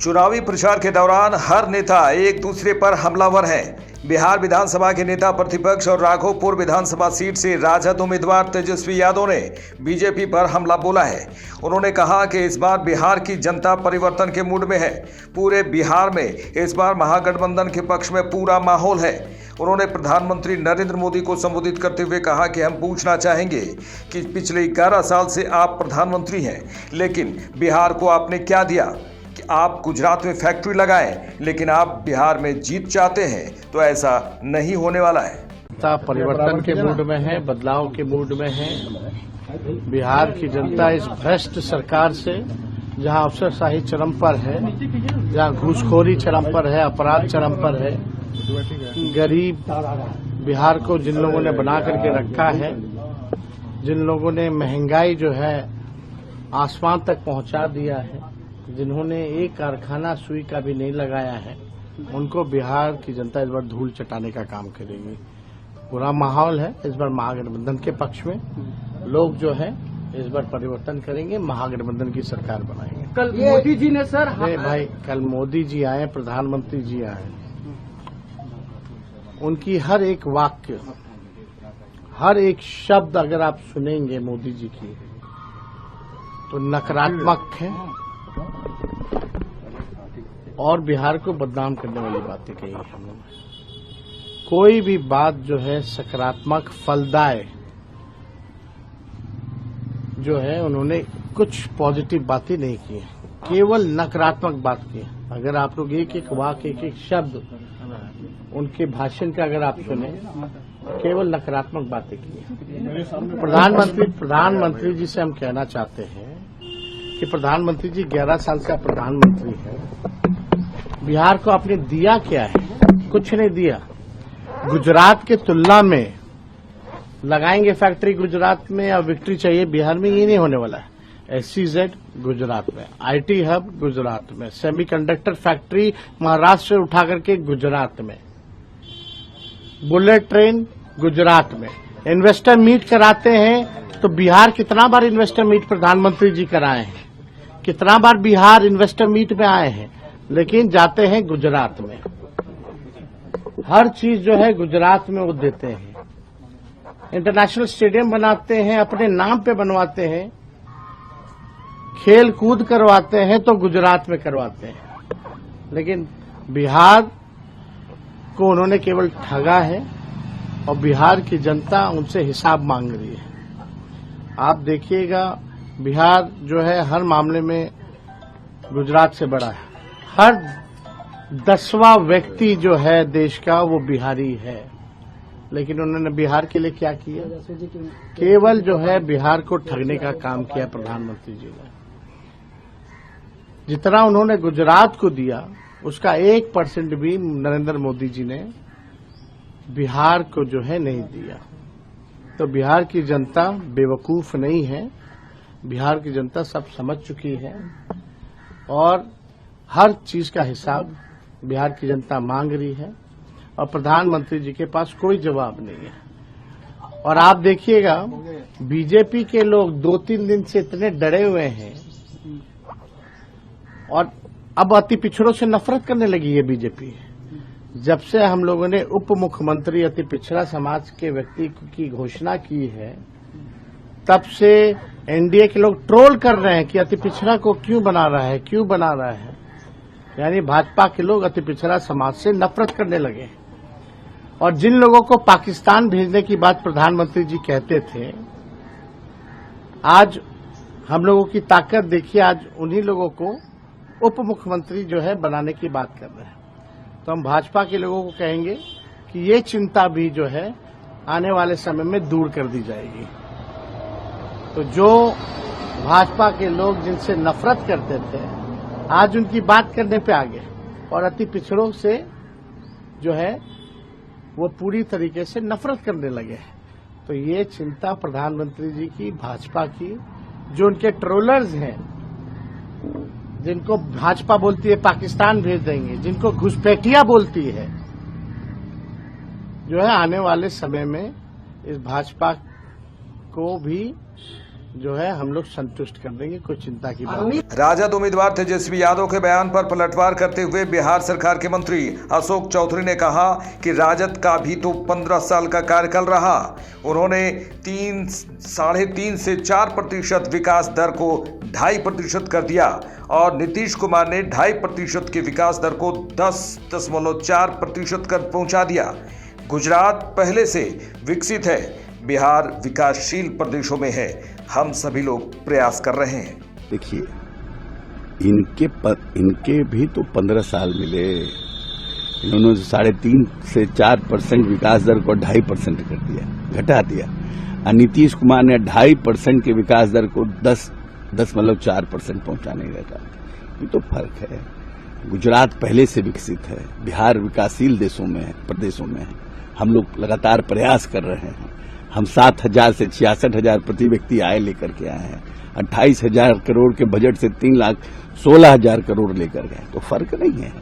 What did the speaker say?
चुनावी प्रचार के दौरान हर नेता एक दूसरे पर हमलावर है। बिहार विधानसभा के नेता प्रतिपक्ष और राघोपुर विधानसभा सीट से राजद उम्मीदवार तेजस्वी यादव ने बीजेपी पर हमला बोला है। उन्होंने कहा कि इस बार बिहार की जनता परिवर्तन के मूड में है। पूरे बिहार में इस बार महागठबंधन के पक्ष में पूरा माहौल है। उन्होंने प्रधानमंत्री नरेंद्र मोदी को संबोधित करते हुए कहा कि हम पूछना चाहेंगे कि पिछले 11 साल से आप प्रधानमंत्री हैं, लेकिन बिहार को आपने क्या दिया कि आप गुजरात में फैक्ट्री लगाएं, लेकिन आप बिहार में जीत चाहते हैं, तो ऐसा नहीं होने वाला है। परिवर्तन के मूड में है, बदलाव के मूड में है। बिहार की जनता इस भ्रष्ट सरकार से, जहां अफसरशाही चरम पर है, जहां घूसखोरी चरम पर है, अपराध चरम पर है, गरीब बिहार को जिन लोगों ने बना करके रखा है, जिन लोगों ने महंगाई जो है आसमान तक पहुंचा दिया है, जिन्होंने एक कारखाना सुई का भी नहीं लगाया है, उनको बिहार की जनता इस बार धूल चटाने का काम करेगी। पूरा माहौल है इस बार महागठबंधन के पक्ष में। लोग जो है इस बार परिवर्तन करेंगे, महागठबंधन की सरकार बनाएंगे। कल मोदी जी ने सर भाई कल मोदी जी आए, प्रधानमंत्री जी आए, उनकी हर एक वाक्य, हर एक शब्द अगर आप सुनेंगे मोदी जी की तो नकारात्मक है और बिहार को बदनाम करने वाली बातें कही है। कोई भी बात जो है सकारात्मक फलदाय जो है, उन्होंने कुछ पॉजिटिव बातें नहीं की है, केवल नकारात्मक बात की है। अगर आप लोग एक एक वाक्य, एक एक शब्द उनके भाषण का अगर आप सुने, केवल नकारात्मक बातें की है। प्रधानमंत्री जी से हम कहना चाहते हैं कि प्रधानमंत्री जी 11 साल से प्रधानमंत्री है, बिहार को आपने दिया क्या है? कुछ नहीं दिया। गुजरात के तुलना में लगाएंगे फैक्ट्री गुजरात में और विक्ट्री चाहिए बिहार में, ये नहीं होने वाला है। SEZ गुजरात में, IT हब गुजरात में, सेमीकंडक्टर फैक्ट्री महाराष्ट्र से उठा करके गुजरात में, बुलेट ट्रेन गुजरात में। इन्वेस्टर मीट कराते हैं तो बिहार कितना बार इन्वेस्टर मीट प्रधानमंत्री जी कराए हैं, कितना बार बिहार इन्वेस्टर मीट में आए हैं, लेकिन जाते हैं गुजरात में। हर चीज जो है गुजरात में वो देते हैं। इंटरनेशनल स्टेडियम बनाते हैं, अपने नाम पे बनवाते हैं, खेल कूद करवाते हैं तो गुजरात में करवाते हैं, लेकिन बिहार को उन्होंने केवल ठगा है और बिहार की जनता उनसे हिसाब मांग रही है। आप देखिएगा बिहार जो है हर मामले में गुजरात से बड़ा है। हर 10वां व्यक्ति जो है देश का वो बिहारी है, लेकिन उन्होंने बिहार के लिए क्या किया? केवल जो है बिहार को ठगने का काम किया प्रधानमंत्री जी ने। जितना उन्होंने गुजरात को दिया उसका 1% भी नरेंद्र मोदी जी ने बिहार को जो है नहीं दिया। तो बिहार की जनता बेवकूफ नहीं है, बिहार की जनता सब समझ चुकी है और हर चीज का हिसाब बिहार की जनता मांग रही है और प्रधानमंत्री जी के पास कोई जवाब नहीं है। और आप देखिएगा बीजेपी के लोग 2-3 दिन से इतने डरे हुए हैं और अब अति पिछड़ों से नफरत करने लगी है बीजेपी। जब से हम लोगों ने उप मुख्यमंत्री अति पिछड़ा समाज के व्यक्ति की घोषणा की है, तब से एनडीए के लोग ट्रोल कर रहे हैं कि अति पिछड़ा को क्यों बना रहा है, क्यों बना रहा है। यानी भाजपा के लोग अति पिछड़ा समाज से नफरत करने लगे। और जिन लोगों को पाकिस्तान भेजने की बात प्रधानमंत्री जी कहते थे, आज हम लोगों की ताकत देखिए, आज उन्हीं लोगों को उप मुख्यमंत्री जो है बनाने की बात कर रहे हैं। तो हम भाजपा के लोगों को कहेंगे कि ये चिंता भी जो है आने वाले समय में दूर कर दी जाएगी। तो जो भाजपा के लोग जिनसे नफरत करते थे, आज उनकी बात करने पे आ गए और अति पिछड़ों से जो है वो पूरी तरीके से नफरत करने लगे। तो ये चिंता प्रधानमंत्री जी की, भाजपा की, जो उनके ट्रोलर्स हैं, जिनको भाजपा बोलती है पाकिस्तान भेज देंगे, जिनको घुसपैठिया बोलती है, जो है आने वाले समय में इस भाजपा को भी जो है हम लोग संतुष्ट कर देंगे, कोई चिंता की बात नहीं। राजद उम्मीदवार तेजस्वी यादव के बयान पर पलटवार करते हुए बिहार सरकार के मंत्री अशोक चौधरी ने कहा कि राजद का भी तो 15 साल का कार्यकाल रहा। उन्होंने 3.5 से 4% विकास दर को 2.5% कर दिया और नीतीश कुमार ने 2.5% की विकास दर को 10.4% कर पहुंचा दिया। गुजरात पहले से विकसित है, बिहार विकासशील प्रदेशों में है। हम सभी लोग प्रयास कर रहे हैं। देखिए, इनके भी तो 15 साल मिले। इन्होंने 3.5 से 4% विकास दर को 2.5% कर दिया, घटा दिया। और नीतीश कुमार ने 2.5% के विकास दर को 10.4% पहुंचाने का। ये तो फर्क है। गुजरात पहले से विकसित है, बिहार विकासशील प्रदेशों में है। हम लोग लगातार प्रयास कर रहे हैं। हम 7,000 से 66,000 प्रति व्यक्ति आय लेकर के आए हैं। 28,000 करोड़ के बजट से 3,16,000 करोड़ लेकर गए, तो फर्क नहीं है।